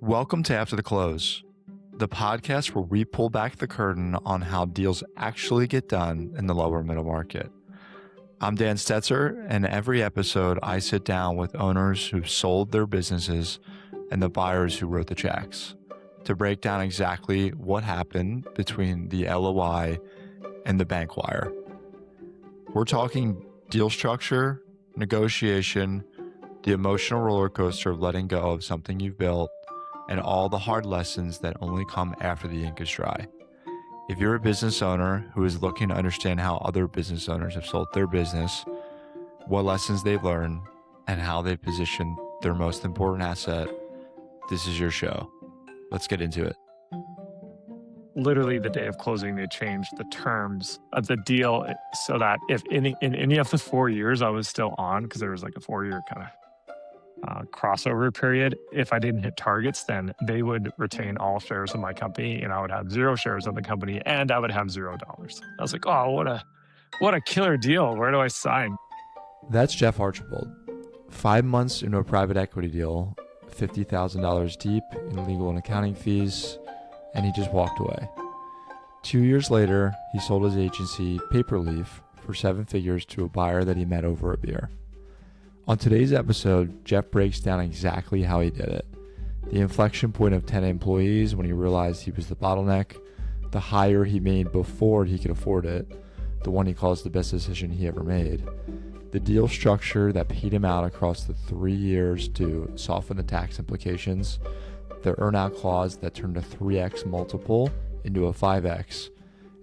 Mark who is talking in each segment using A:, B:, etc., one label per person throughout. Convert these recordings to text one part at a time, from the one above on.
A: Welcome to After the Close, the podcast where we pull back the curtain on how deals actually get done in the lower middle market. I'm Dan Stetzer, and every episode I sit down with owners who've sold their businesses and the buyers who wrote the checks to break down exactly what happened between the LOI and the bank wire. We're talking deal structure, negotiation, the emotional roller coaster of letting go of something you've built, and all the hard lessons that only come after the ink is dry. If you're a business owner who is looking to understand how other business owners have sold their business, what lessons they've learned, and how they've positioned their most important asset, this is your show. Let's get into it.
B: Literally the day of closing, they changed the terms of the deal so that if in any of the 4 years I was still on, because there was like a 4-year kind of crossover period, if I didn't hit targets, then they would retain all shares of my company and I would have 0 shares of the company and I would have $0. I was like, oh, what a killer deal. Where do I sign?
A: That's Jeff Archibald. 5 months into a private equity deal, $50,000 deep in legal and accounting fees, and he just walked away. 2 years later, he sold his agency, Paperleaf, for 7 figures to a buyer that he met over a beer. On today's episode, Jeff breaks down exactly how he did it. The inflection point of 10 employees when he realized he was the bottleneck, the hire he made before he could afford it, the one he calls the best decision he ever made, the deal structure that paid him out across the 3 years to soften the tax implications, the earnout clause that turned a 3x multiple into a 5x,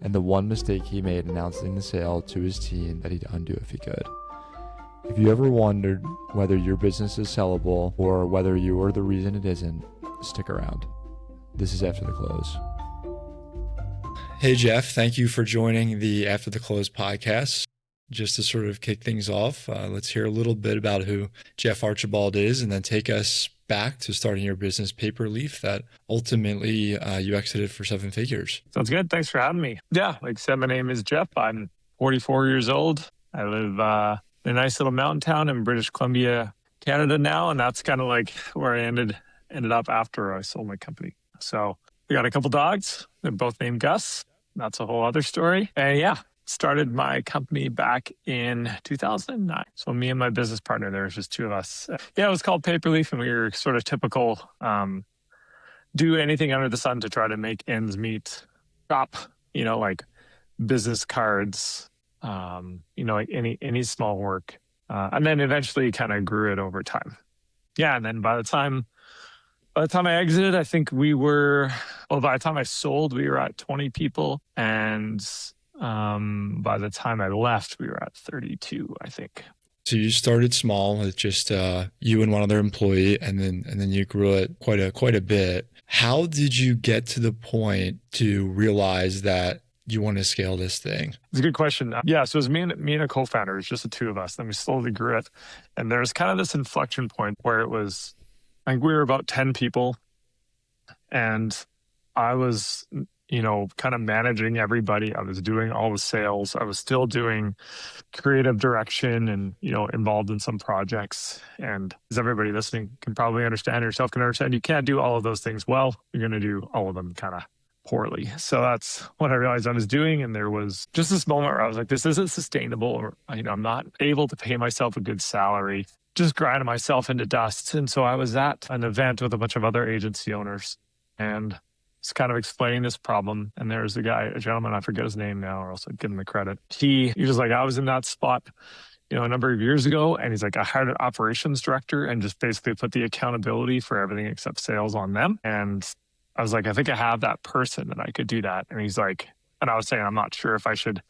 A: and the one mistake he made announcing the sale to his team that he'd undo if he could. If you ever wondered whether your business is sellable or whether you are the reason it isn't, stick around. This is After the Close. Hey, Jeff, thank you for joining the After the Close podcast. Just to sort of kick things off, let's hear a little bit about who Jeff Archibald is and then take us back to starting your business, Paperleaf, that ultimately you exited for 7 figures.
B: Sounds good. Thanks for having me. Yeah, like I said, my name is Jeff. I'm 44 years old. I live in a nice little mountain town in British Columbia, Canada now, and that's kind of like where I ended up after I sold my company. So we got a couple dogs. They're both named Gus. That's a whole other story. And yeah, started my company back in 2009. So me and my business partner, there was just 2 of us. Yeah, it was called Paperleaf, and we were sort of typical, do anything under the sun to try to make ends meet. Shop, like business cards, like any small work. And then eventually kind of grew it over time. Yeah. And then by the time I exited, I think by the time I sold, we were at 20 people. And by the time I left, we were at 32, I think.
A: So you started small with just you and one other employee, and then you grew it quite a bit. How did you get to the point to realize that you want to scale this thing?
B: It's a good question. Yeah, so it was me and a co-founder. It was just the 2 of us. Then we slowly grew it. And there's kind of this inflection point where it was, I think we were about 10 people. And I was, kind of managing everybody. I was doing all the sales. I was still doing creative direction and, involved in some projects. And as everybody listening can probably understand, yourself can understand, you can't do all of those things well. You're going to do all of them kind of poorly. So that's what I realized I was doing. And there was just this moment where I was like, this isn't sustainable. Or, I'm not able to pay myself a good salary, just grinding myself into dust. And so I was at an event with a bunch of other agency owners and was kind of explaining this problem. And there's a gentleman, I forget his name now, or else I'd give him the credit. He was like, I was in that spot, a number of years ago. And he's like, I hired an operations director and just basically put the accountability for everything except sales on them. And I was like, I think I have that person that I could do that. And he's like, and I was saying, I'm not sure if I should,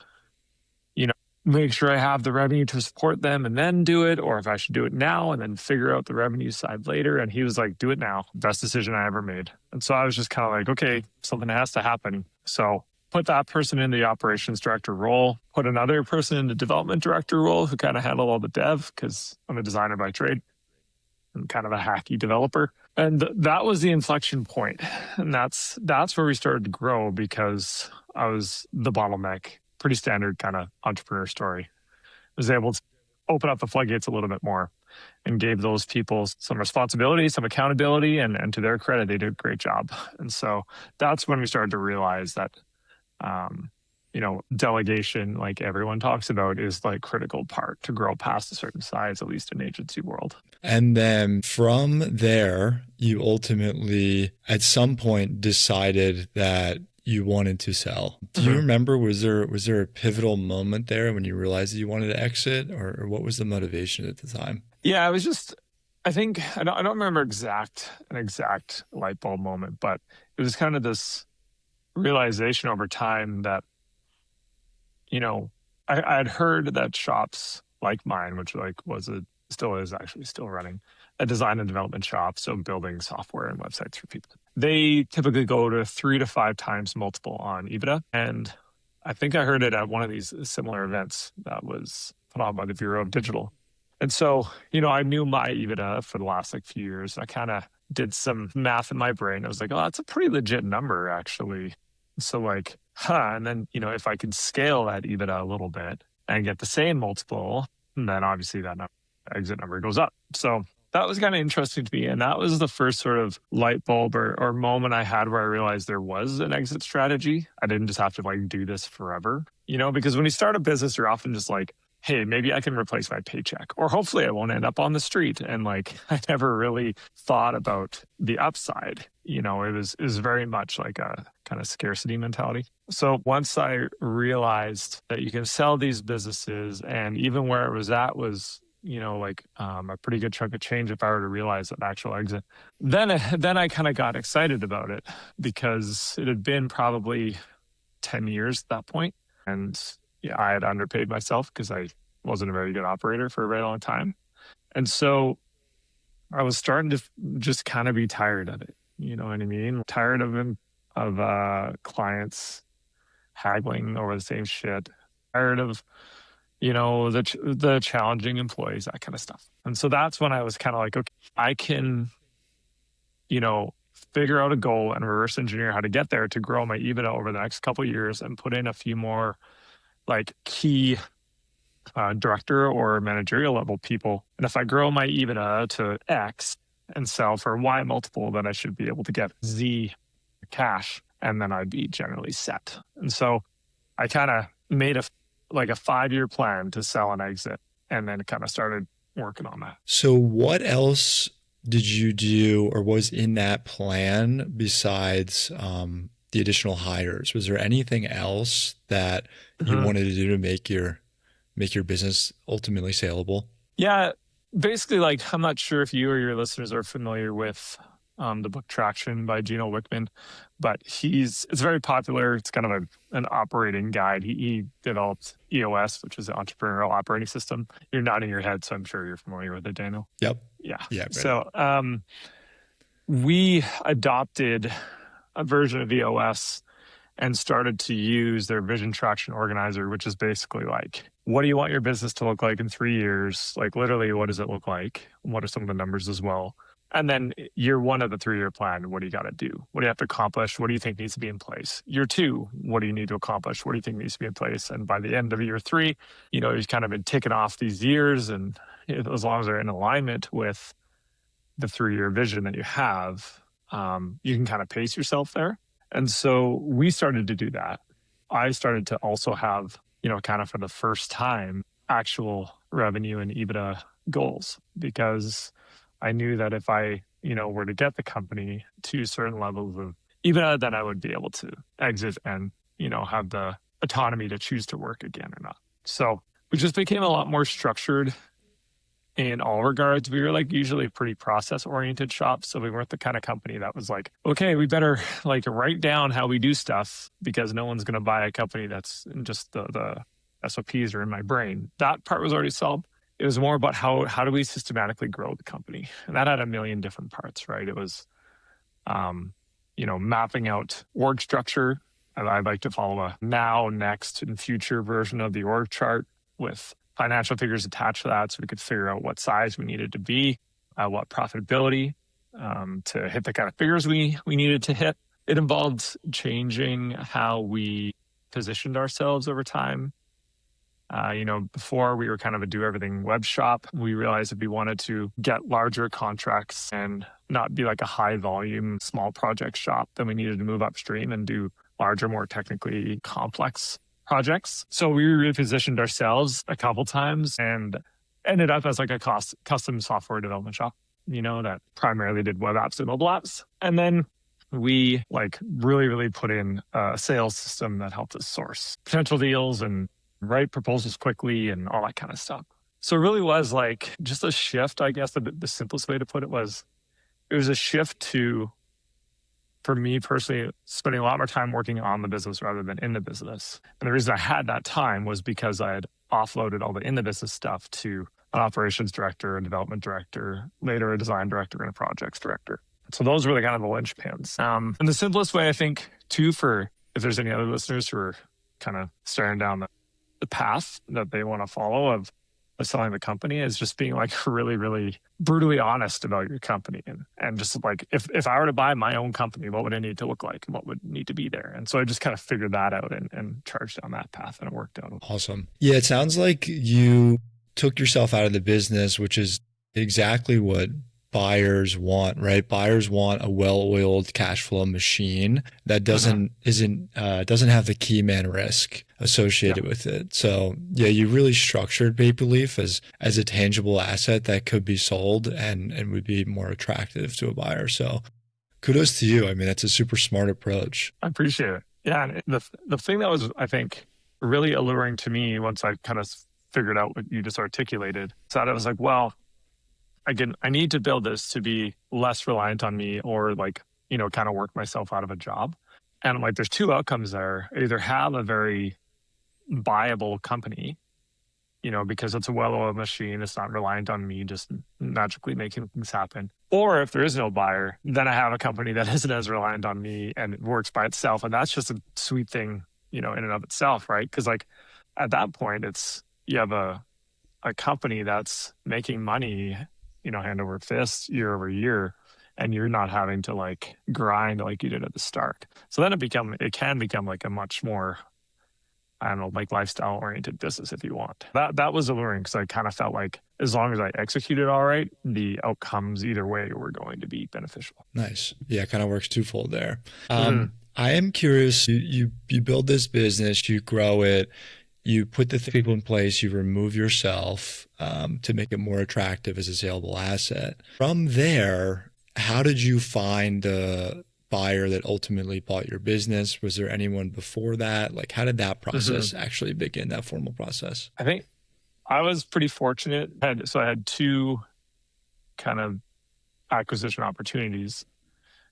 B: make sure I have the revenue to support them and then do it, or if I should do it now and then figure out the revenue side later. And he was like, do it now. Best decision I ever made. And so I was just kind of like, okay, something has to happen. So put that person in the operations director role, put another person in the development director role who kind of handled all the dev, because I'm a designer by trade and kind of a hacky developer. And that was the inflection point. And that's where we started to grow, because I was the bottleneck. Pretty standard kind of entrepreneur story. I was able to open up the floodgates a little bit more. and gave those people some responsibility, some accountability, and to their credit, they did a great job. And so that's when we started to realize that, delegation, like everyone talks about, is like critical part to grow past a certain size, at least in agency world.
A: And then from there, you ultimately, at some point, decided that you wanted to sell. Do you remember, was there a pivotal moment there when you realized that you wanted to exit, or what was the motivation at the time?
B: Yeah, it was just, I think, I don't remember an exact light bulb moment, but it was kind of this realization over time that, I had heard that shops like mine, which still is actually still running a design and development shop, so building software and websites for people. They typically go to 3 to 5 times multiple on EBITDA. And I think I heard it at one of these similar events that was put on by the Bureau of Digital. And so, I knew my EBITDA for the last few years. I kind of did some math in my brain. I was like, oh, that's a pretty legit number, actually. So and then, if I could scale that EBITDA a little bit and get the same multiple, then obviously that exit number goes up. So that was kind of interesting to me. And that was the first sort of light bulb or moment I had where I realized there was an exit strategy. I didn't just have to do this forever, because when you start a business, you're often just like, hey, maybe I can replace my paycheck, or hopefully I won't end up on the street. And I never really thought about the upside. It was very much like a kind of scarcity mentality. So once I realized that you can sell these businesses, and even where it was at was, a pretty good chunk of change if I were to realize an actual exit, then I kind of got excited about it, because it had been probably 10 years at that point. And yeah, I had underpaid myself because I wasn't a very good operator for a very long time. And so I was starting to just kind of be tired of it. You know what I mean? Tired of clients haggling over the same shit. Tired of, the challenging employees, that kind of stuff. And so that's when I was kind of like, okay, I can, figure out a goal and reverse engineer how to get there to grow my EBITDA over the next couple of years and put in a few more key director or managerial level people. And if I grow my EBITDA to X and sell for Y multiple, then I should be able to get Z cash, and then I'd be generally set. And so I kind of made a 5-year plan to sell and exit, and then kind of started working on that.
A: So what else did you do or was in that plan besides the additional hires? Was there anything else that you wanted to do to make your business ultimately saleable?
B: Yeah, basically, I'm not sure if you or your listeners are familiar with the book Traction by Gino Wickman, but it's very popular. It's kind of an operating guide. He developed EOS, which is an entrepreneurial operating system. You're nodding your head, so I'm sure you're familiar with it, Daniel.
A: Yep.
B: Yeah.
A: Yeah. Right.
B: So we adopted a version of EOS and started to use their Vision Traction Organizer, which is basically what do you want your business to look like in 3 years? Literally, what does it look like? What are some of the numbers as well? And then year 1 of the 3-year plan, what do you got to do? What do you have to accomplish? What do you think needs to be in place? Year 2, what do you need to accomplish? What do you think needs to be in place? And by the end of year 3, you've kind of been ticking off these years. And as long as they're in alignment with the 3-year vision that you have, you can kind of pace yourself there. And so we started to do that. I started to also have, kind of for the first time, actual revenue and EBITDA goals, because I knew that if I, were to get the company to certain levels of EBITDA, then I would be able to exit and, have the autonomy to choose to work again or not. So we just became a lot more structured in all regards. We were usually a pretty process oriented shop. So we weren't the kind of company that was okay, we better write down how we do stuff, because no one's going to buy a company that's just the SOPs are in my brain. That part was already solved. It was more about how do we systematically grow the company? And that had a million different parts, right? It was, mapping out org structure. I'd like to follow a now, next, and future version of the org chart with financial figures attached to that, so we could figure out what size we needed to be, what profitability to hit the kind of figures we needed to hit. It involved changing how we positioned ourselves over time. Before we were kind of a do everything web shop, we realized if we wanted to get larger contracts and not be like a high volume, small project shop, then we needed to move upstream and do larger, more technically complex projects. So we repositioned ourselves a couple times and ended up as like a custom software development shop, that primarily did web apps and mobile apps. And then we like really, really put in a sales system that helped us source potential deals and write proposals quickly and all that kind of stuff. So it really was like just a shift, I guess the simplest way to put it was a shift to, for me personally, spending a lot more time working on the business rather than in the business. And the reason I had that time was because I had offloaded all the in the business stuff to an operations director, a development director, later a design director, and a projects director. So those were the kind of the linchpins. And the simplest way, I think, too, for if there's any other listeners who are kind of staring down the path that they want to follow of selling the company, is just being like really, really brutally honest about your company. And just like, if I were to buy my own company, what would it need to look like and what would need to be there? And so I just kind of figured that out and charged down that path, and it worked out.
A: Awesome. Yeah, it sounds like you took yourself out of the business, which is exactly what buyers want, right? Buyers want a well-oiled cash flow machine that doesn't have the key man risk associated with it. So yeah, you really structured Maple Leaf as a tangible asset that could be sold and would be more attractive to a buyer. So kudos to you. I mean, that's a super smart approach.
B: I appreciate it. Yeah. And the thing that was, I think, really alluring to me once I kind of figured out what you just articulated, is that I was like, well, I need to build this to be less reliant on me, or like, kind of work myself out of a job. And I'm like, there's two outcomes there. I either have a very buyable company, because it's a well-oiled machine, it's not reliant on me just magically making things happen. Or if there is no buyer, then I have a company that isn't as reliant on me and it works by itself. And that's just a sweet thing, in and of itself, right? Because like at that point, you have a company that's making money, hand over fist year over year, and you're not having to like grind like you did at the start. So then it can become like a much more, I don't know, like lifestyle oriented business if you want. That was alluring, because I kind of felt like as long as I executed all right, the outcomes either way were going to be beneficial.
A: Nice. Yeah, it kind of works twofold there. I am curious, you build this business, you grow it, you put the people in place, you remove yourself to make it more attractive as a saleable asset. From there, how did you find the buyer that ultimately bought your business? Was there anyone before that? Like, how did that process actually begin, that formal process?
B: I think I was pretty fortunate. I had two kind of acquisition opportunities,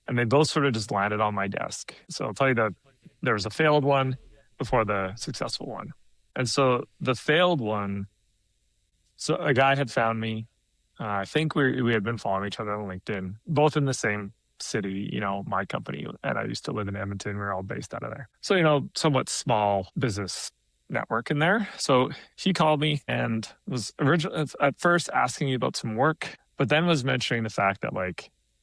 B: and they both sort of just landed on my desk. So I'll tell you that there was a failed one before the successful one. And so the failed one, so a guy had found me. I think we had been following each other on LinkedIn, both in the same city, my company. And I used to live in Edmonton. We were all based out of there. So, somewhat small business network in there. So he called me and was at first asking me about some work, but then was mentioning the fact that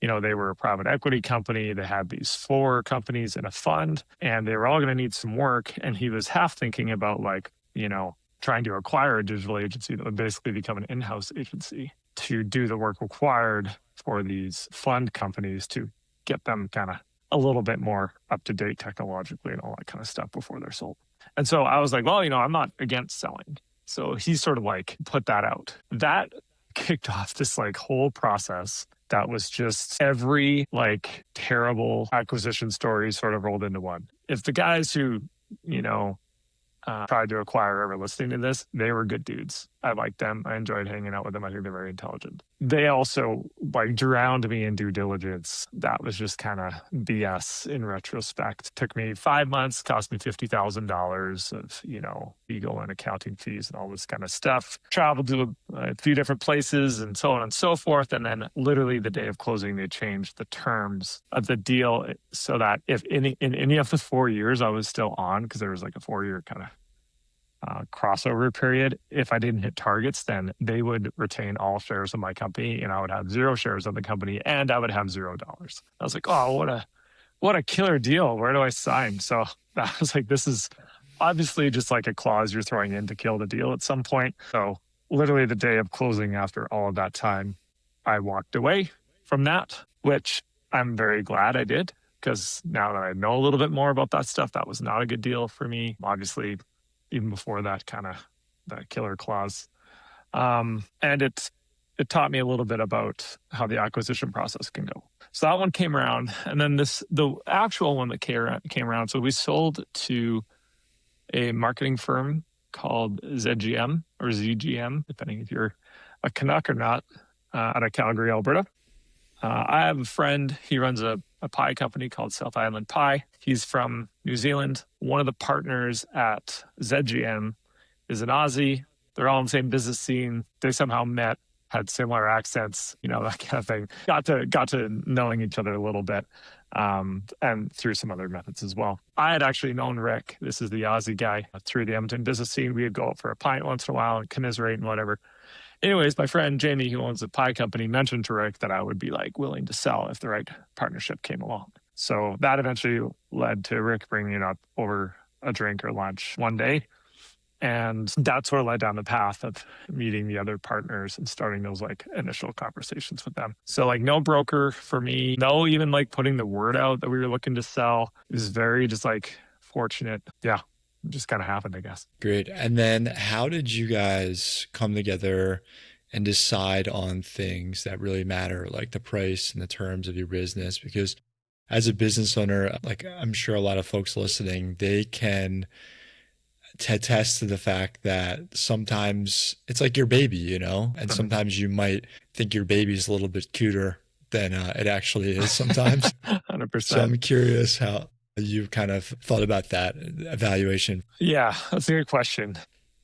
B: they were a private equity company. They had these 4 companies in a fund, and they were all going to need some work. And he was half thinking about trying to acquire a digital agency that would basically become an in-house agency to do the work required for these fund companies to get them kind of a little bit more up to date technologically and all that kind of stuff before they're sold. And so I was like, well, I'm not against selling. So he sort of put that out. That kicked off this whole process that was just every terrible acquisition story sort of rolled into one. If the guys who, tried to acquire ever listening to this, they were good dudes. I liked them. I enjoyed hanging out with them. I think they're very intelligent. They also drowned me in due diligence. That was just kind of BS in retrospect. Took me 5 months, cost me $50,000 of, legal and accounting fees and all this kind of stuff. Traveled to a few different places and so on and so forth. And then literally the day of closing, they changed the terms of the deal so that if in any of the 4 years I was still on, because there was a 4-year kind of crossover period, if I didn't hit targets, then they would retain all shares of my company and I would have 0 shares of the company and I would have $0. I was like, oh, what a killer deal. Where do I sign? So I was like, this is obviously just like a clause you're throwing in to kill the deal at some point. So literally the day of closing, after all of that time, I walked away from that, which I'm very glad I did, because now that I know a little bit more about that stuff, that was not a good deal for me. Obviously, even before that kind of that killer clause. And it taught me a little bit about how the acquisition process can go. So that one came around, and then the actual one that came around. So we sold to a marketing firm called ZGM or ZGM, depending if you're a Canuck or not, out of Calgary, Alberta. I have a friend, he runs a pie company called South Island Pie. He's from New Zealand. One of the partners at ZGM is an Aussie. They're all in the same business scene. They somehow met, had similar accents, that kind of thing. Got to knowing each other a little bit, and through some other methods as well. I had actually known Rick, this is the Aussie guy, through the Edmonton business scene. We would go out for a pint once in a while and commiserate and whatever. Anyways, my friend Jamie, who owns the pie company, mentioned to Rick that I would be willing to sell if the right partnership came along. So that eventually led to Rick bringing it up over a drink or lunch one day. And that sort of led down the path of meeting the other partners and starting those initial conversations with them. So no broker for me, no even putting the word out that we were looking to sell. It was very just fortunate. Yeah. Just kind of happened, I guess.
A: Great. And then how did you guys come together and decide on things that really matter, like the price and the terms of your business? Because as a business owner, I'm sure a lot of folks listening, they can attest to the fact that sometimes it's like your baby, and sometimes you might think your baby's a little bit cuter than it actually is sometimes.
B: 100%.
A: So I'm curious how you kind of thought about that evaluation.
B: Yeah, that's a good question.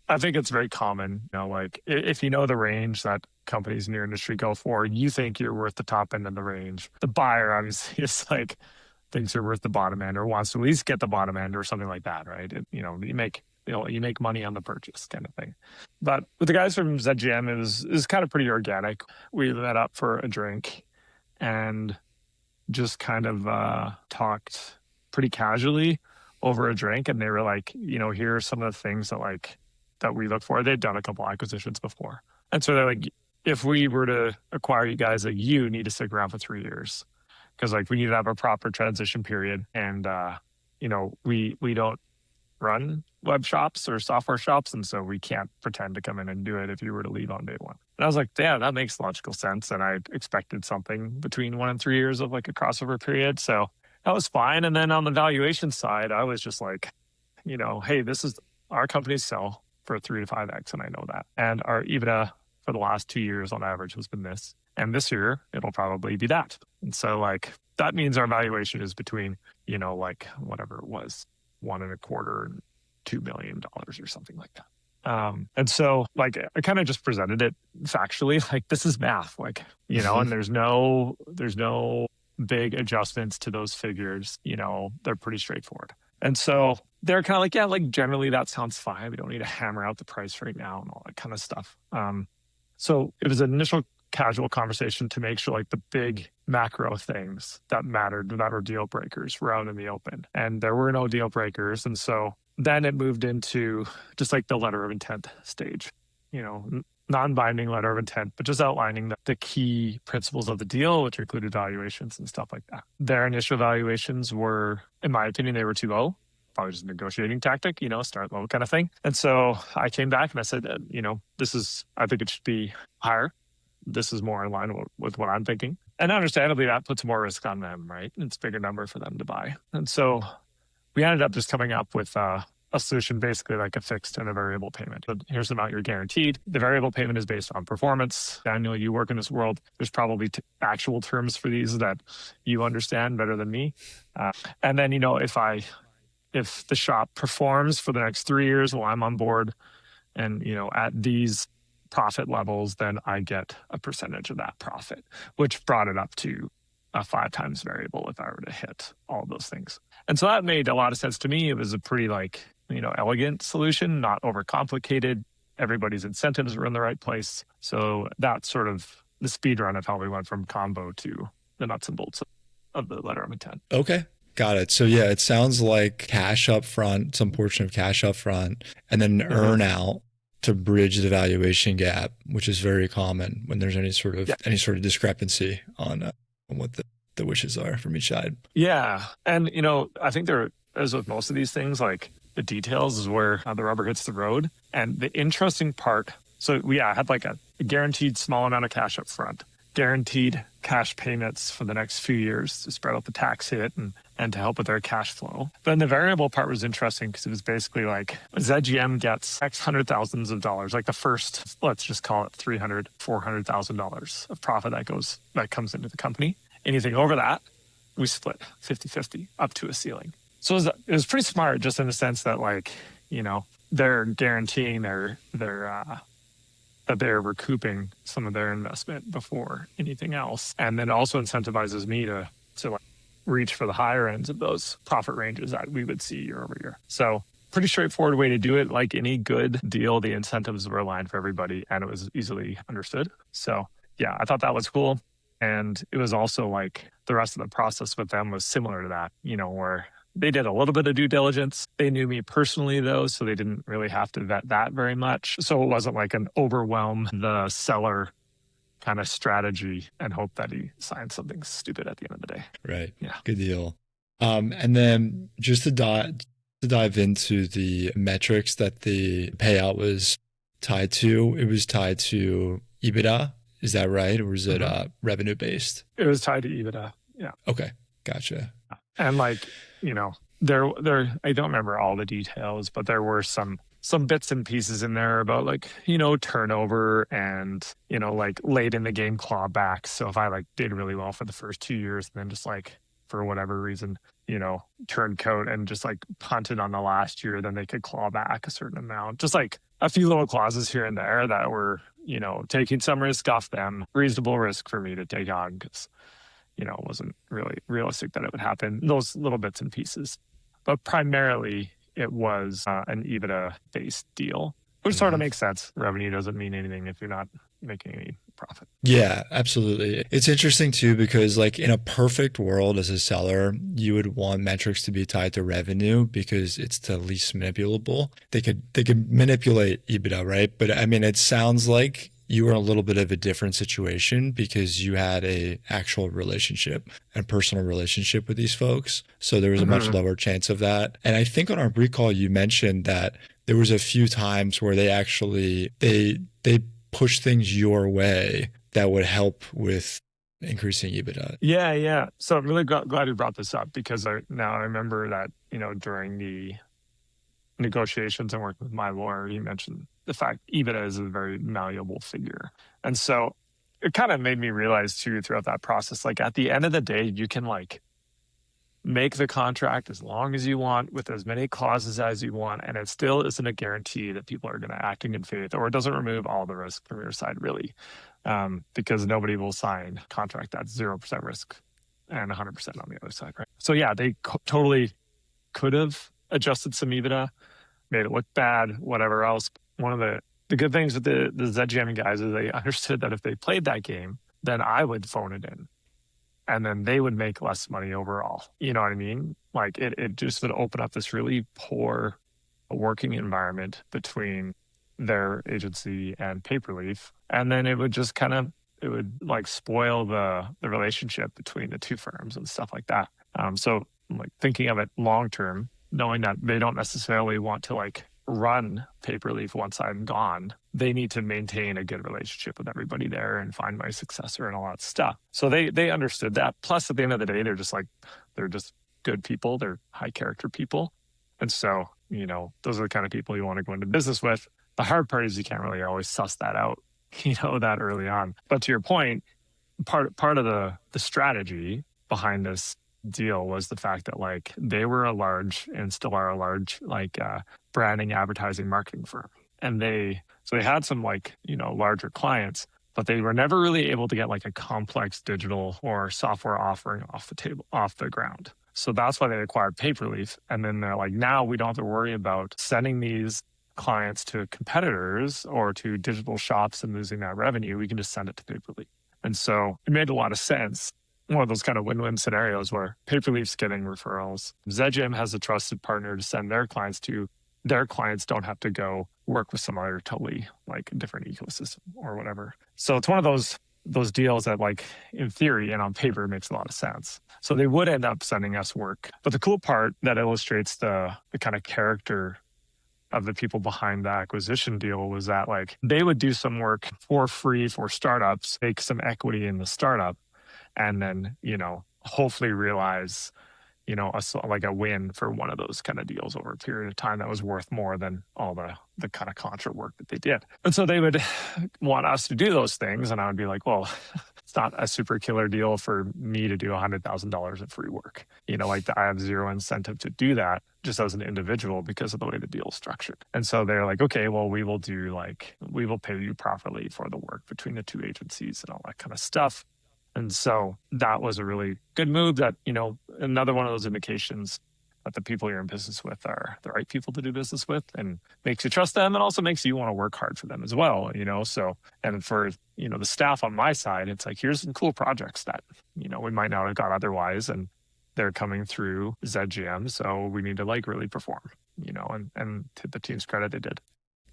B: I think it's very common, if you know the range that companies in your industry go for, you think you're worth the top end of the range. The buyer obviously is thinks you're worth the bottom end or wants to at least get the bottom end or something like that, right? You make money on the purchase kind of thing. But with the guys from ZGM, it was kind of pretty organic. We met up for a drink and just kind of talked pretty casually over a drink, and they were here are some of the things that we look for. They'd done a couple acquisitions before, and so they're if we were to acquire you guys, you need to stick around for 3 years, because we need to have a proper transition period, and we don't run web shops or software shops, and so we can't pretend to come in and do it if you were to leave on day one. And I was yeah, that makes logical sense, and I expected something between 1 and 3 years of a crossover period, so that was fine. And then on the valuation side, I was just hey, this is our companies sell for 3 to 5x, and I know that. And our EBITDA for the last 2 years on average has been this. And this year, it'll probably be that. And so that means our valuation is between, whatever it was, 1.25 and $2 million or something like that. And so I kind of just presented it factually, this is math, and there's no big adjustments to those figures. They're pretty straightforward. And so they're kind of yeah, generally that sounds fine. We don't need to hammer out the price right now and all that kind of stuff. So it was an initial casual conversation to make sure the big macro things that mattered, that were deal breakers, were out in the open. And there were no deal breakers. And so then it moved into just the letter of intent stage, non-binding letter of intent, but just outlining the key principles of the deal, which included valuations and stuff like that. Their initial valuations were, in my opinion, they were too low. Probably just a negotiating tactic, start low kind of thing. And so I came back and I said, I think it should be higher. This is more in line with what I'm thinking. And understandably, that puts more risk on them, right? It's a bigger number for them to buy. And so we ended up just coming up with a solution, basically a fixed and a variable payment. But here's the amount you're guaranteed. The variable payment is based on performance. Daniel, you work in this world. There's probably actual terms for these that you understand better than me. And then, if the shop performs for the next 3 years while I'm on board and, at these profit levels, then I get a percentage of that profit, which brought it up to a 5 times variable if I were to hit all of those things. And so that made a lot of sense to me. It was a pretty elegant solution, not overcomplicated. Everybody's incentives were in the right place. So that's sort of the speed run of how we went from combo to the nuts and bolts of the letter of intent.
A: Okay. Got it. So yeah, it sounds like cash up front, some portion of cash up front, and then an
B: Mhm.
A: earnout to bridge the valuation gap, which is very common when there's
B: Yeah.
A: any sort of discrepancy on what the wishes are from each side.
B: Yeah. And, I think as with most of these things, like the details is where the rubber hits the road. And the interesting part, so I had like a guaranteed small amount of cash up front, guaranteed cash payments for the next few years to spread out the tax hit and to help with their cash flow. Then the variable part was interesting because it was basically like ZGM gets X hundred thousands of dollars, like the first, let's just call it $300,000, $400,000 of profit that comes into the company. Anything over that, we split 50-50 up to a ceiling. So it was pretty smart, just in the sense that, like, they're guaranteeing that they're recouping some of their investment before anything else. And then also incentivizes me to like reach for the higher ends of those profit ranges that we would see year over year. So pretty straightforward way to do it. Like any good deal, the incentives were aligned for everybody and it was easily understood. So yeah, I thought that was cool. And it was also like the rest of the process with them was similar to that, where they did a little bit of due diligence. They knew me personally, though, so they didn't really have to vet that very much. So it wasn't like an overwhelm the seller kind of strategy and hope that he signs something stupid at the end of the day.
A: Right.
B: Yeah.
A: Good deal. And then just to dive into the metrics that the payout was tied to, it was tied to EBITDA. Is that right? Or is it revenue based?
B: It was tied to EBITDA. Yeah.
A: Okay. Gotcha.
B: And like, there I don't remember all the details, but there were some bits and pieces in there about like, turnover and, like late in the game clawbacks. So if I like did really well for the first 2 years and then just like for whatever reason, turned coat and just like punted on the last year, then they could claw back a certain amount. Just like a few little clauses here and there that were, taking some risk off them, reasonable risk for me to take on because, it wasn't really realistic that it would happen, those little bits and pieces. But primarily, it was an EBITDA-based deal, which sort of makes sense. Revenue doesn't mean anything if you're not making any profit.
A: Yeah, absolutely. It's interesting too, because like in a perfect world as a seller, you would want metrics to be tied to revenue because it's the least manipulable. They could manipulate EBITDA, right? But I mean, it sounds like you were in a little bit of a different situation because you had a actual relationship and personal relationship with these folks. So there was a much lower chance of that. And I think on our pre-call, you mentioned that there was a few times where they actually, they push things your way that would help with increasing EBITDA.
B: Yeah. So I'm really glad you brought this up because I remember that, during the negotiations and working with my lawyer, he mentioned the fact EBITDA is a very malleable figure. And so it kind of made me realize too throughout that process, like at the end of the day, you can like make the contract as long as you want with as many clauses as you want. And it still isn't a guarantee that people are going to act in good faith, or it doesn't remove all the risk from your side really. Because nobody will sign a contract that's 0% risk and 100% on the other side, right? So yeah, they totally could have adjusted some EBITDA, made it look bad, whatever else. One of the good things with the ZGM guys is they understood that if they played that game, then I would phone it in. And then they would make less money overall. You know what I mean? Like it just would open up this really poor working environment between their agency and Paperleaf. And then it would just it would like spoil the relationship between the two firms and stuff like that. So like thinking of it long term, knowing that they don't necessarily want to like run Paperleaf once I'm gone, they need to maintain a good relationship with everybody there and find my successor and all that stuff. So they understood that. Plus, at the end of the day, they're just good people. They're high character people. And so, those are the kind of people you want to go into business with. The hard part is you can't really always suss that out, that early on. But to your point, part of the strategy behind this deal was the fact that like they were a large and still are a large branding, advertising, marketing firm. And they had some larger clients, but they were never really able to get like a complex digital or software offering off the ground. So that's why they acquired Paperleaf. And then they're like, now we don't have to worry about sending these clients to competitors or to digital shops and losing that revenue. We can just send it to Paperleaf. And so it made a lot of sense one of those kind of win-win scenarios where Paperleaf's getting referrals. ZGM has a trusted partner to send their clients to. Their clients don't have to go work with some other totally like different ecosystem or whatever. So it's one of those deals that like in theory and on paper makes a lot of sense. So they would end up sending us work. But the cool part that illustrates the kind of character of the people behind the acquisition deal was that like they would do some work for free for startups, take some equity in the startup, and then, hopefully realize, like a win for one of those kind of deals over a period of time that was worth more than all the kind of contra work that they did. And so they would want us to do those things. And I would be like, well, it's not a super killer deal for me to do $100,000 of free work. Like I have zero incentive to do that just as an individual because of the way the deal is structured. And so they're like, okay, well, we will pay you properly for the work between the two agencies and all that kind of stuff. And so that was a really good move that, another one of those indications that the people you're in business with are the right people to do business with and makes you trust them and also makes you want to work hard for them as well, So, and for, the staff on my side, it's like, here's some cool projects that, we might not have got otherwise. And they're coming through ZGM. So we need to like really perform, and to the team's credit, they did.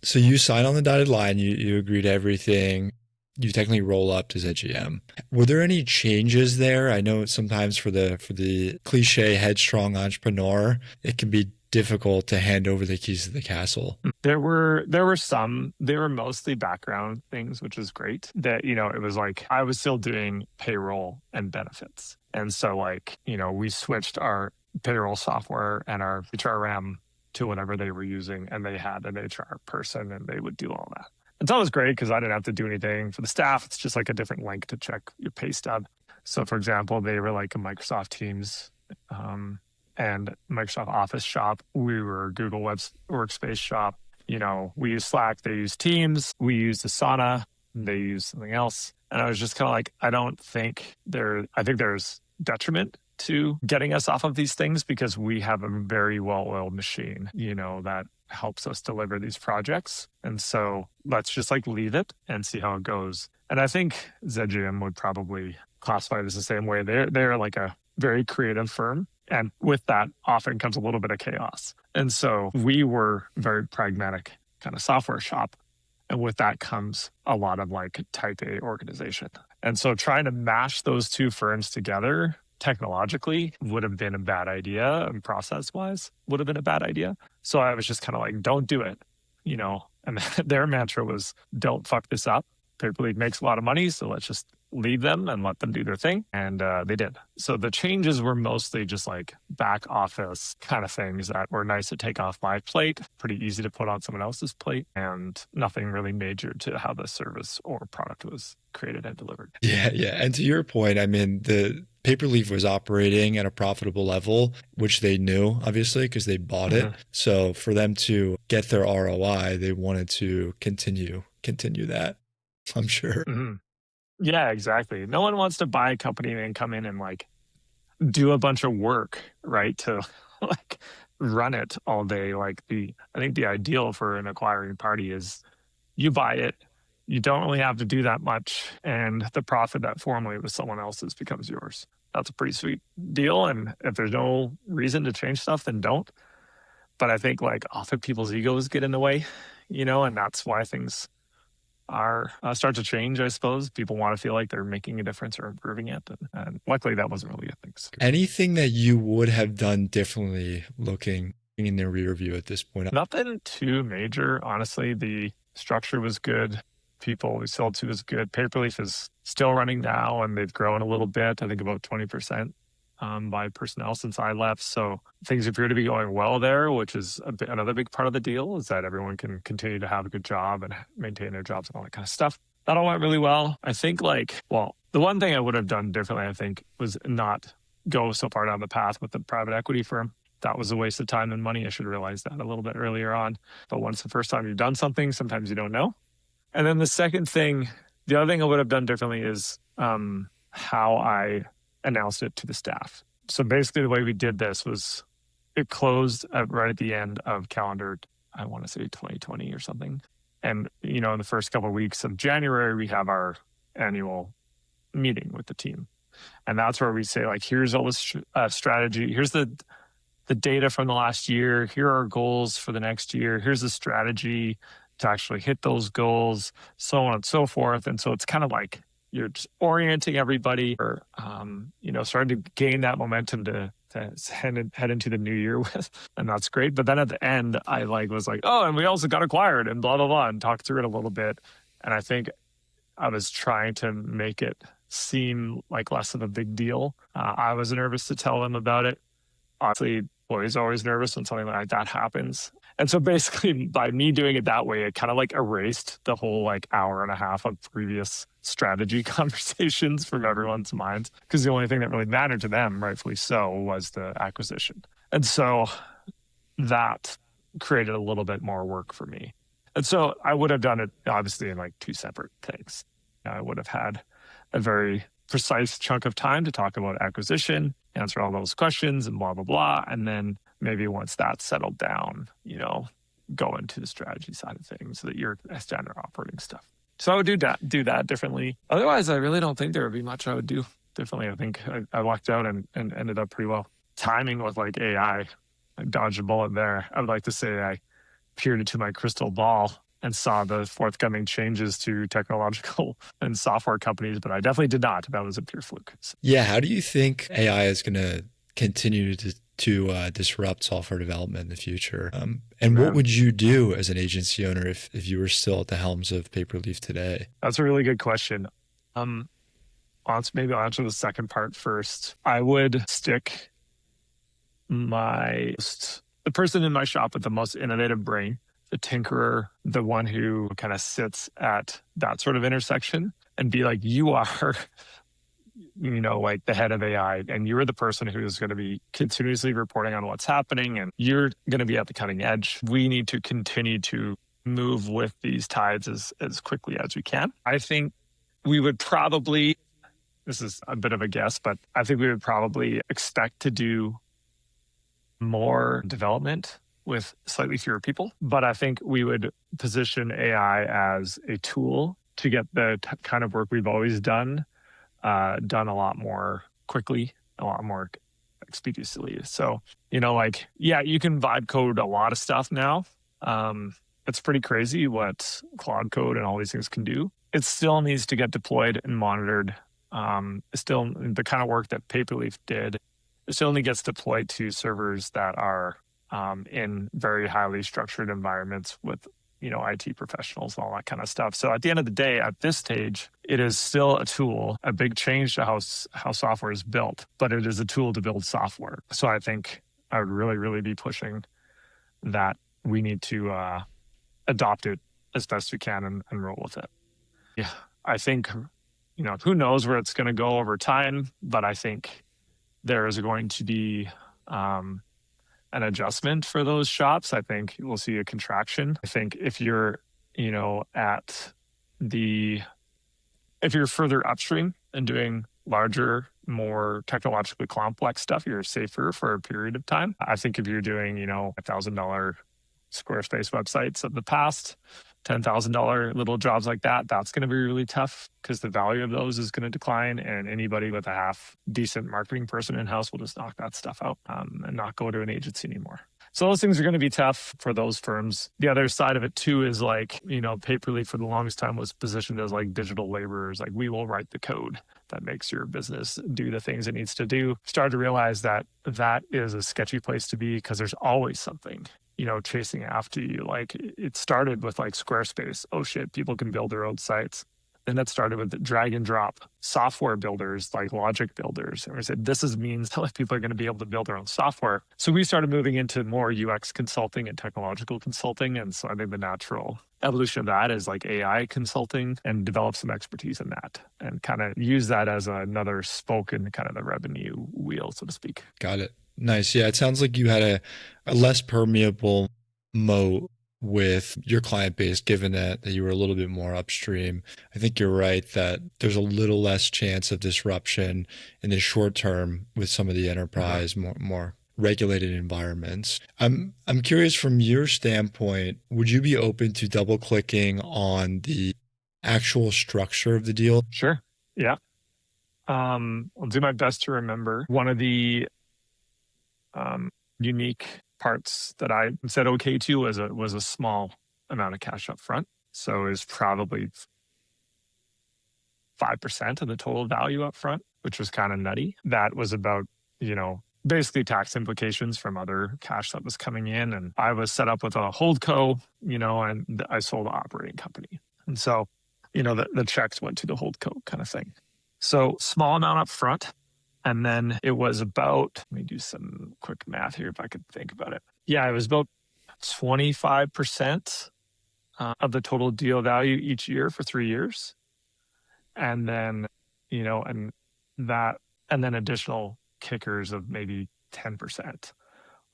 A: So you sign on the dotted line, you agree to everything. You technically roll up to ZGM. Were there any changes there? I know sometimes for the cliche headstrong entrepreneur, it can be difficult to hand over the keys to the castle.
B: There were some. They were mostly background things, which is great. That it was like I was still doing payroll and benefits, and so like we switched our payroll software and our HRM to whatever they were using, and they had an HR person, and they would do all that. And so it was great because I didn't have to do anything. For the staff, it's just like a different link to check your pay stub. So, for example, they were like a Microsoft Teams and Microsoft Office shop. We were a Google Workspace shop. We use Slack. They use Teams. We use Asana. They use something else. And I was just kind of like, I think there's detriment to getting us off of these things because we have a very well-oiled machine, that helps us deliver these projects. And so let's just like leave it and see how it goes. And I think ZGM would probably classify it as the same way. They're like a very creative firm. And with that often comes a little bit of chaos. And so we were very pragmatic kind of software shop. And with that comes a lot of like type A organization. And so trying to mash those two firms together technologically would have been a bad idea, and process-wise would have been a bad idea. So I was just kind of like, don't do it, And their mantra was, don't fuck this up. Paperleaf makes a lot of money, so let's just leave them and let them do their thing. And they did. So the changes were mostly just like back office kind of things that were nice to take off my plate, pretty easy to put on someone else's plate, and nothing really major to how the service or product was created and delivered.
A: Yeah. And to your point, I mean, the Paperleaf was operating at a profitable level, which they knew, obviously, because they bought it. So for them to get their ROI, they wanted to continue that, I'm sure.
B: Yeah, exactly. No one wants to buy a company and come in and like do a bunch of work, right? To like run it all day. Like I think the ideal for an acquiring party is you buy it, you don't really have to do that much, and the profit that formerly was someone else's becomes yours. That's a pretty sweet deal. And if there's no reason to change stuff, then don't. But I think like often people's egos get in the way, and that's why things start to change, I suppose. People want to feel like they're making a difference or improving it. And luckily that wasn't really a thing.
A: Anything that you would have done differently looking in the rear view at this point?
B: Nothing too major, honestly. The structure was good. People we sold to was good. Paperleaf is still running now, and they've grown a little bit, I think about 20% by personnel since I left. So things appear to be going well there, which is another big part of the deal, is that everyone can continue to have a good job and maintain their jobs and all that kind of stuff. That all went really well. I think the one thing I would have done differently, I think, was not go so far down the path with the private equity firm. That was a waste of time and money. I should have realized that a little bit earlier on. But once the first time you've done something, sometimes you don't know. And then the other thing I would have done differently is how I announced it to the staff. So basically the way we did this was it closed right at the end of calendar, I want to say 2020 or something. And, in the first couple of weeks of January, we have our annual meeting with the team. And that's where we say, like, here's all this strategy. Here's the data from the last year. Here are our goals for the next year. Here's the strategy to actually hit those goals, so on and so forth. And so it's kind of like you're just orienting everybody, or starting to gain that momentum to head into the new year with, and that's great. But then at the end, I was like, oh, and we also got acquired and blah blah blah, and talked through it a little bit. And I think I was trying to make it seem like less of a big deal. I was nervous to tell them about it. Obviously, employees are always nervous when something like that happens. And so basically, by me doing it that way, it kind of erased the whole hour and a half of previous strategy conversations from everyone's minds, because the only thing that really mattered to them, rightfully so, was the acquisition. And so that created a little bit more work for me. And so I would have done it obviously in two separate things. I would have had a very precise chunk of time to talk about acquisition, answer all those questions and blah, blah, blah. And then maybe once that's settled down, go into the strategy side of things, so that you're standard operating stuff. So I would do that differently. Otherwise, I really don't think there would be much I would do differently. I think I lucked out and ended up pretty well. Timing with AI, I dodged a bullet there. I would like to say I peered into my crystal ball and saw the forthcoming changes to technological and software companies, but I definitely did not. That was a pure fluke.
A: Yeah. How do you think AI is going to continue to disrupt software development in the future? And what would you do as an agency owner if you were still at the helms of Paperleaf today?
B: That's a really good question. Maybe I'll answer the second part first. I would stick the person in my shop with the most innovative brain, the tinkerer, the one who kind of sits at that sort of intersection, and be like, you are the head of AI, and you're the person who's going to be continuously reporting on what's happening, and you're going to be at the cutting edge. We need to continue to move with these tides as quickly as we can. I think we would probably, this is a bit of a guess, but I think we would probably expect to do more development with slightly fewer people. But I think we would position AI as a tool to get the kind of work we've always done a lot more quickly, a lot more expeditiously. So, you can vibe code a lot of stuff now. It's pretty crazy what Cloud Code and all these things can do. It still needs to get deployed and monitored. Still, the kind of work that Paperleaf did, it still only gets deployed to servers that are in very highly structured environments with IT professionals and all that kind of stuff. So at the end of the day, at this stage, it is still a tool, a big change to how software is built, but it is a tool to build software. So I think I would really, really be pushing that we need to adopt it as best we can and roll with it. Yeah, I think, who knows where it's going to go over time, but I think there is going to be an adjustment for those shops. I think we'll see a contraction. I think if you're, if you're further upstream and doing larger, more technologically complex stuff, you're safer for a period of time. I think if you're doing, $1,000 Squarespace websites of the past, $10,000 little jobs like that, that's going to be really tough because the value of those is going to decline, and anybody with a half decent marketing person in-house will just knock that stuff out and not go to an agency anymore. So those things are going to be tough for those firms. The other side of it too is Paperleaf for the longest time was positioned as digital laborers. We will write the code that makes your business do the things it needs to do. Started to realize that that is a sketchy place to be because there's always something chasing after you. It started with Squarespace. Oh shit, people can build their own sites. Then that started with drag and drop software builders, logic builders. And we said, this means that people are going to be able to build their own software. So we started moving into more UX consulting and technological consulting. And so I think the natural evolution of that is AI consulting, and develop some expertise in that and kind of use that as another spoke in kind of the revenue wheel, so to speak.
A: Got it. Nice. Yeah, it sounds like you had a less permeable moat with your client base, given that you were a little bit more upstream. I think you're right that there's a little less chance of disruption in the short term with some of the enterprise, more regulated environments. I'm curious, from your standpoint, would you be open to double clicking on the actual structure of the deal?
B: Sure. Yeah. I'll do my best to remember. One of the unique parts that I said okay to was a small amount of cash up front. So it was probably 5% of the total value up front, which was kind of nutty. That was about, basically tax implications from other cash that was coming in. And I was set up with a holdco, and I sold an operating company. And so, the checks went to the holdco kind of thing. So small amount up front. And then it was about, let me do some quick math here if I could think about it. Yeah, it was about 25% of the total deal value each year for 3 years. And then, and then additional kickers of maybe 10%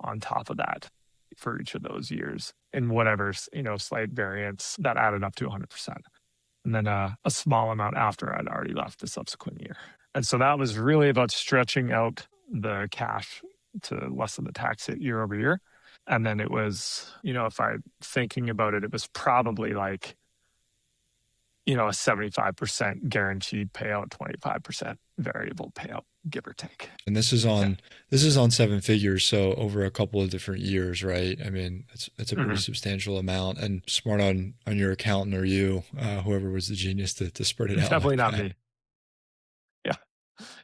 B: on top of that for each of those years in whatever, slight variance that added up to 100%. And then a small amount after I'd already left the subsequent year. And so that was really about stretching out the cash to lessen the tax hit year over year. And then it was, if I'm thinking about it, it was probably like, a 75% guaranteed payout, 25% variable payout, give or take.
A: And this is on 7 figures, so over a couple of different years, right? I mean, it's a pretty substantial amount, and smart on your accountant or you, whoever was the genius to spread it out.
B: Definitely
A: like
B: not
A: that.
B: me.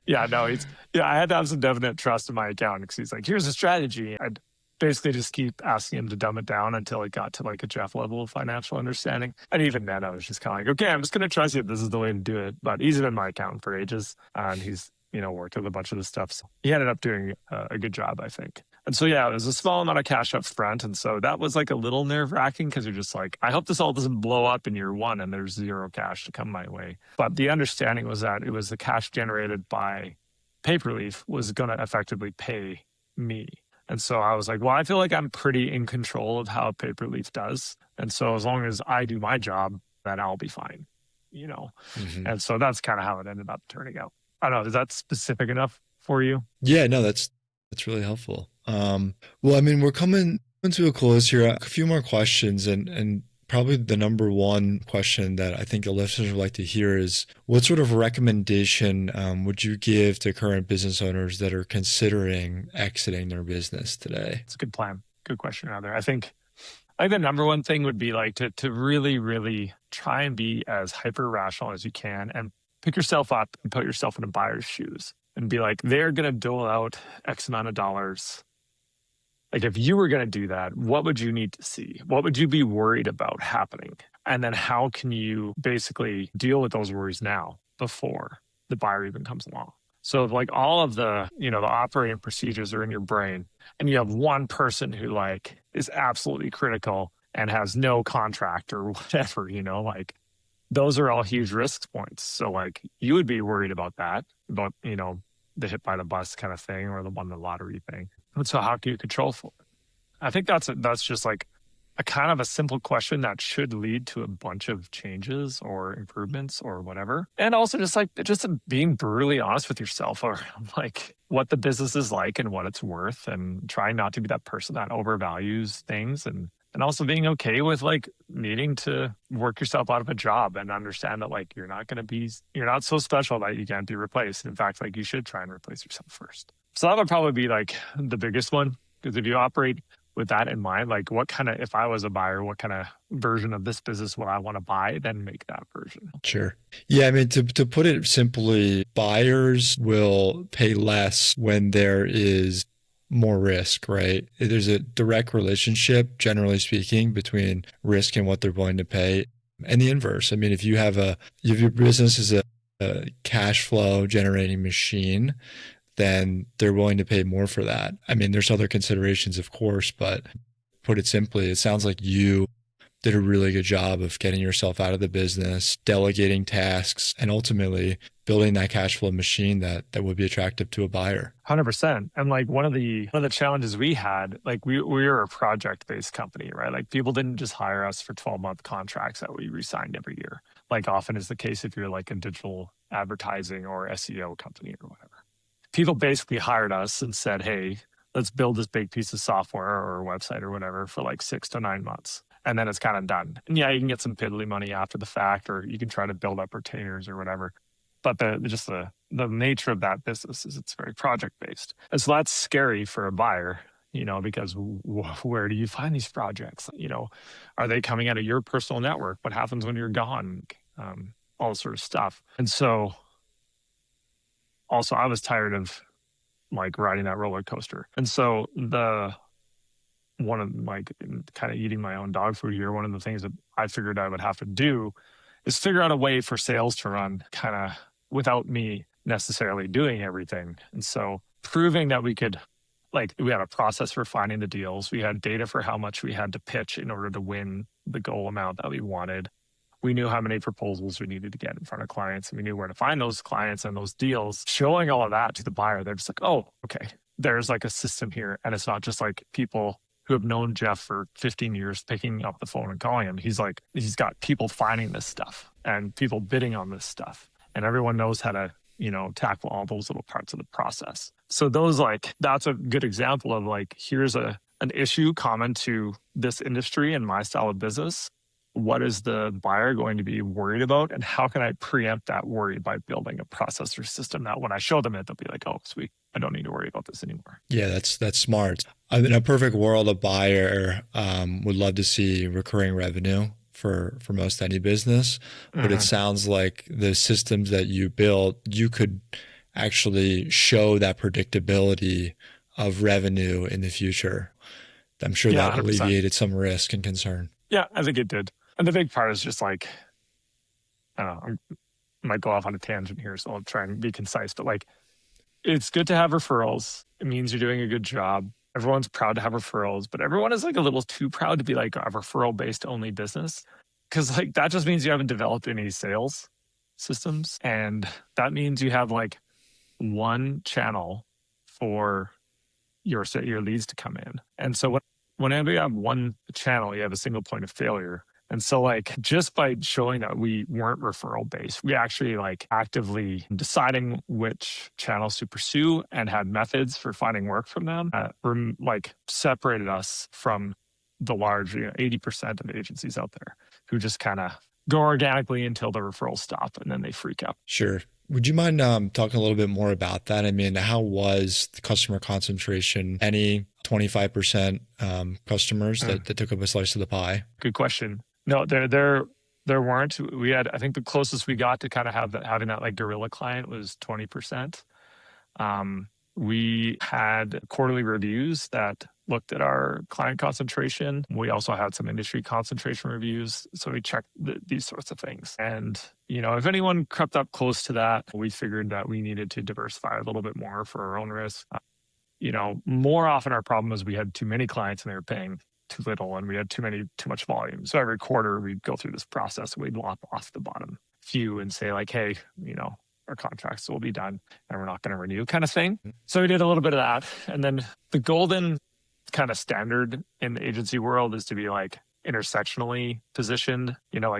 B: Yeah, no, I had to have some definite trust in my accountant because he's like, here's a strategy. I'd basically just keep asking him to dumb it down until it got to like a Jeff level of financial understanding. And even then, I was just kind of like, okay, I'm just going to trust you if this is the way to do it. But he's been my accountant for ages, and he's, worked with a bunch of the stuff. So he ended up doing a good job, I think. And so, yeah, it was a small amount of cash up front. And so that was like a little nerve wracking because you're just like, I hope this all doesn't blow up in year one and there's zero cash to come my way. But the understanding was that it was the cash generated by Paperleaf was going to effectively pay me. And so I was like, well, I feel like I'm pretty in control of how Paperleaf does. And so as long as I do my job, then I'll be fine, And so that's kind of how it ended up turning out. I don't know. Is that specific enough for you?
A: Yeah, no, that's really helpful. Well, I mean, we're coming to a close here. A few more questions, and probably the number one question that I think the listeners would like to hear is, what sort of recommendation would you give to current business owners that are considering exiting their business today?
B: It's a good plan. Good question, rather. I think the number one thing would be like to really, really try and be as hyper rational as you can and pick yourself up and put yourself in a buyer's shoes and be like, they're going to dole out X amount of dollars. Like if you were going to do that, what would you need to see? What would you be worried about happening? And then how can you basically deal with those worries now before the buyer even comes along? So like all of the, the operating procedures are in your brain, and you have one person who like is absolutely critical and has no contract or whatever, like those are all huge risk points. So like you would be worried about that, about, the hit by the bus kind of thing or the won the lottery thing. And so how can you control for it? I think that's just like a kind of a simple question that should lead to a bunch of changes or improvements or whatever. And also just being brutally honest with yourself or like what the business is like and what it's worth, and trying not to be that person that overvalues things, and also being okay with like needing to work yourself out of a job and understand that like you're not so special that you can't be replaced. In fact, like you should try and replace yourself first. So that would probably be like the biggest one, because if you operate with that in mind, like if I was a buyer, what kind of version of this business would I want to buy, then make that version.
A: Sure. Yeah, I mean, to put it simply, buyers will pay less when there is more risk, right? There's a direct relationship, generally speaking, between risk and what they're willing to pay, and the inverse. I mean, if your business is a cash flow generating machine, then they're willing to pay more for that. I mean, there's other considerations, of course, but put it simply, it sounds like you did a really good job of getting yourself out of the business, delegating tasks, and ultimately building that cash flow machine that would be attractive to a buyer.
B: 100%. And like one of the challenges we had, like we were a project-based company, right? Like people didn't just hire us for 12-month contracts that we re-signed every year, like often is the case if you're like a digital advertising or SEO company or whatever. People basically hired us and said, hey, let's build this big piece of software or a website or whatever for like 6 to 9 months. And then it's kind of done. And yeah, you can get some piddly money after the fact, or you can try to build up retainers or whatever. But the the nature of that business is it's very project based. And so that's scary for a buyer, because where do you find these projects? Are they coming out of your personal network? What happens when you're gone? All this sort of stuff. And so also I was tired of like riding that roller coaster. And so one of like kind of eating my own dog food here, one of the things that I figured I would have to do is figure out a way for sales to run kind of without me necessarily doing everything. And so proving that we had a process for finding the deals. We had data for how much we had to pitch in order to win the goal amount that we wanted. We knew how many proposals we needed to get in front of clients, and we knew where to find those clients and those deals. Showing all of that to the buyer, they're just like, oh, okay, there's like a system here. And it's not just like people who have known Jeff for 15 years picking up the phone and calling him. He's got people finding this stuff and people bidding on this stuff. And everyone knows how to, tackle all those little parts of the process. So that's a good example of here's an issue common to this industry and my style of business. What is the buyer going to be worried about? And how can I preempt that worry by building a process or system that when I show them it, they'll be like, oh, sweet, I don't need to worry about this anymore.
A: Yeah, that's smart. In a perfect world, a buyer would love to see recurring revenue for most any business. But it sounds like the systems that you built, you could actually show that predictability of revenue in the future. I'm sure that 100%. Alleviated some risk and concern.
B: Yeah, I think it did. And the big part is just I might go off on a tangent here, so I'll try and be concise. But it's good to have referrals. It means you're doing a good job. Everyone's proud to have referrals, but everyone is a little too proud to be a referral-based only business, because that just means you haven't developed any sales systems, and that means you have one channel for your leads to come in. And so whenever you have one channel, you have a single point of failure. And so just by showing that we weren't referral based, we actually actively deciding which channels to pursue and had methods for finding work from them, separated us from the large 80% of agencies out there who just kind of go organically until the referrals stop and then they freak out.
A: Sure. Would you mind talking a little bit more about that? I mean, how was the customer concentration? Any 25% customers that took up a slice of the pie?
B: Good question. No, there weren't. We had, I think the closest we got to kind of having that guerrilla client was 20%. We had quarterly reviews that looked at our client concentration. We also had some industry concentration reviews. So we checked these sorts of things. And, if anyone crept up close to that, we figured that we needed to diversify a little bit more for our own risk. More often our problem was we had too many clients and they were paying too little and we had too much volume. So every quarter we'd go through this process and we'd lop off the bottom few and say hey, our contracts will be done and we're not going to renew kind of thing. So we did a little bit of that. And then the golden kind of standard in the agency world is to be intersectionally positioned.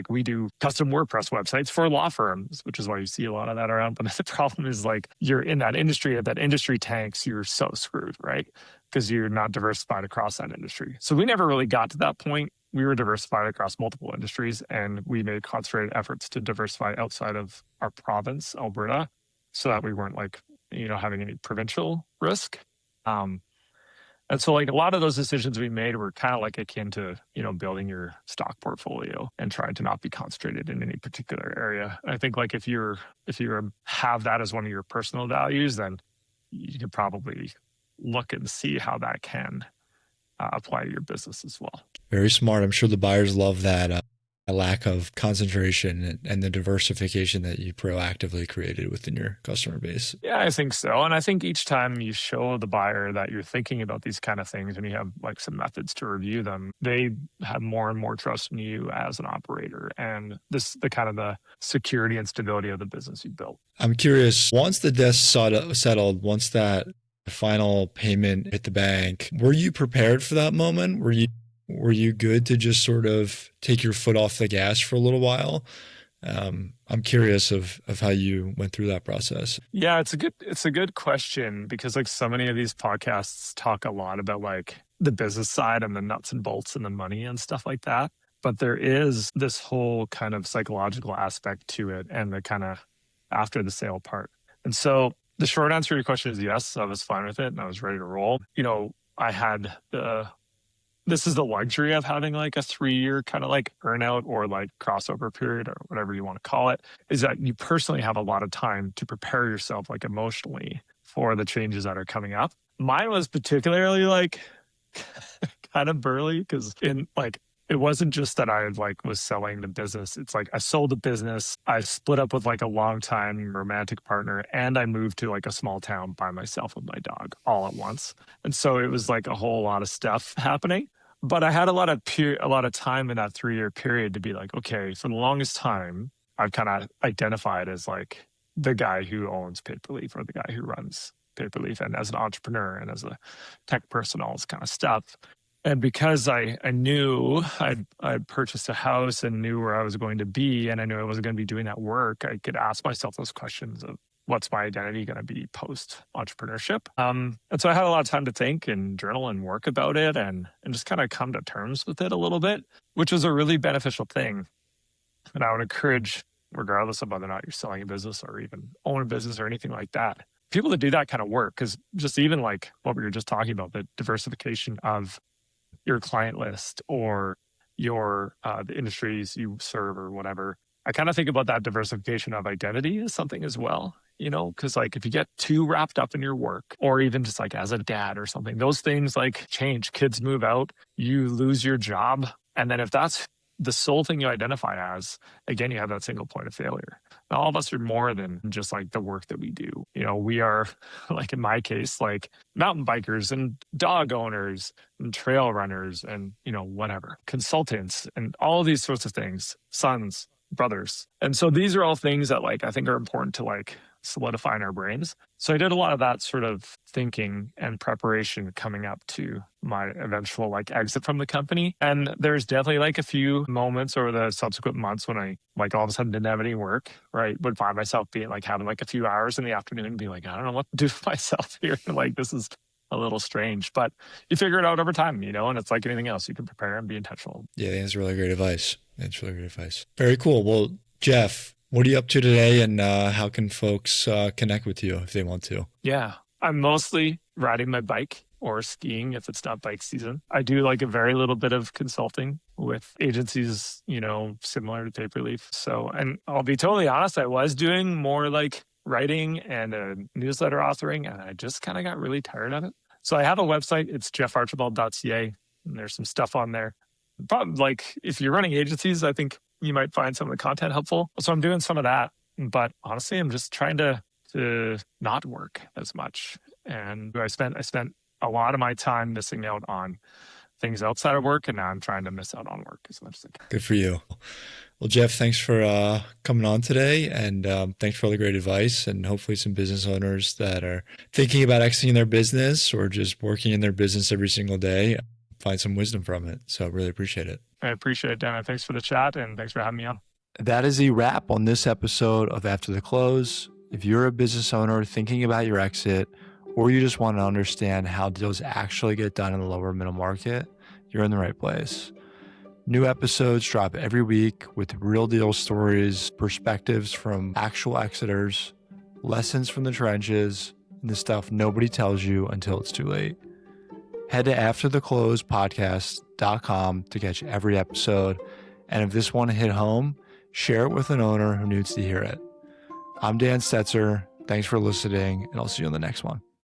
B: We do custom WordPress websites for law firms, which is why you see a lot of that around. But the problem is you're in that industry. If that industry tanks, you're so screwed, right? Because you're not diversified across that industry. So we never really got to that point. We were diversified across multiple industries and we made concentrated efforts to diversify outside of our province, Alberta, so that we weren't having any provincial risk. And so a lot of those decisions we made were kind of akin to, building your stock portfolio and trying to not be concentrated in any particular area. I think if you have that as one of your personal values, then you could probably look and see how that can apply to your business as well.
A: Very smart. I'm sure the buyers love that lack of concentration and the diversification that you proactively created within your customer base.
B: Yeah, I think so. And I think each time you show the buyer that you're thinking about these kind of things and you have some methods to review them, they have more and more trust in you as an operator and the kind of the security and stability of the business you built.
A: I'm curious, once the dust settled, once that final payment hit the bank, were you prepared for that moment? Were you good to just sort of take your foot off the gas for a little while? I'm curious of how you went through that process.
B: Yeah, it's a good question because so many of these podcasts talk a lot about the business side and the nuts and bolts and the money and stuff like that. But there is this whole kind of psychological aspect to it and the kind of after the sale part. And so the short answer to your question is yes, I was fine with it and I was ready to roll. I had this is the luxury of having like a 3-year kind of like earnout or like crossover period or whatever you want to call it, is that you personally have a lot of time to prepare yourself like emotionally for the changes that are coming up. Mine was particularly like kind of burly because it wasn't just that I was selling the business. It's like I sold the business. I split up with like a longtime romantic partner and I moved to like a small town by myself with my dog all at once. And so it was like a whole lot of stuff happening. But I had a lot of time in that 3-year period to be like, okay, for the longest time, I've kind of identified as like the guy who owns Paperleaf or the guy who runs Paperleaf, and as an entrepreneur and as a tech person, all this kind of stuff. And because I knew I'd purchased a house and knew where I was going to be, and I knew I wasn't going to be doing that work, I could ask myself those questions of what's my identity going to be post entrepreneurship. And so I had a lot of time to think and journal and work about it and just kind of come to terms with it a little bit, which was a really beneficial thing. And I would encourage, regardless of whether or not you're selling a business or even own a business or anything like that, people to do that kind of work. Because just even like what we were just talking about, the diversification of your client list or your the industries you serve or whatever. I kind of think about that diversification of identity as something as well, because like if you get too wrapped up in your work or even just like as a dad or something, those things like change. Kids move out, you lose your job. And then if that's the sole thing you identify as, again, you have that single point of failure. Now, all of us are more than just like the work that we do. We are, like in my case, like mountain bikers and dog owners and trail runners and, whatever, consultants and all of these sorts of things, sons, brothers. And so these are all things that like I think are important to like solidify in our brains. So I did a lot of that sort of thinking and preparation coming up to my eventual like exit from the company. And there's definitely like a few moments over the subsequent months when I like all of a sudden didn't have any work, right? Would find myself being like having like a few hours in the afternoon and be like, I don't know what to do for myself here. Like this is a little strange, but you figure it out over time, and it's like anything else. You can prepare and be intentional.
A: Yeah, that's really great advice. That's really great advice. Very cool. Well, Jeff, what are you up to today, and how can folks connect with you if they want to?
B: Yeah, I'm mostly riding my bike or skiing if it's not bike season. I do like a very little bit of consulting with agencies, similar to Paperleaf. So, and I'll be totally honest, I was doing more like writing and a newsletter authoring, and I just kind of got really tired of it. So I have a website. It's jeffarchibald.ca, and there's some stuff on there. But like if you're running agencies, I think you might find some of the content helpful. So I'm doing some of that. But honestly, I'm just trying to not work as much. And I spent a lot of my time missing out on things outside of work, and now I'm trying to miss out on work as much as I can.
A: Good for you. Well, Jeff, thanks for coming on today, and thanks for all the great advice, and hopefully some business owners that are thinking about exiting their business or just working in their business every single day find some wisdom from it. So I really appreciate it.
B: I appreciate it, Dan. Thanks for the chat, and thanks for having me on.
A: That is a wrap on this episode of After the Close. If you're a business owner thinking about your exit, or you just want to understand how deals actually get done in the lower middle market, you're in the right place. New episodes drop every week with real deal stories, perspectives from actual exiters, lessons from the trenches, and the stuff nobody tells you until it's too late. Head to aftertheclosepodcast.com to catch every episode. And if this one hit home, share it with an owner who needs to hear it. I'm Dan Stetzer. Thanks for listening, and I'll see you on the next one.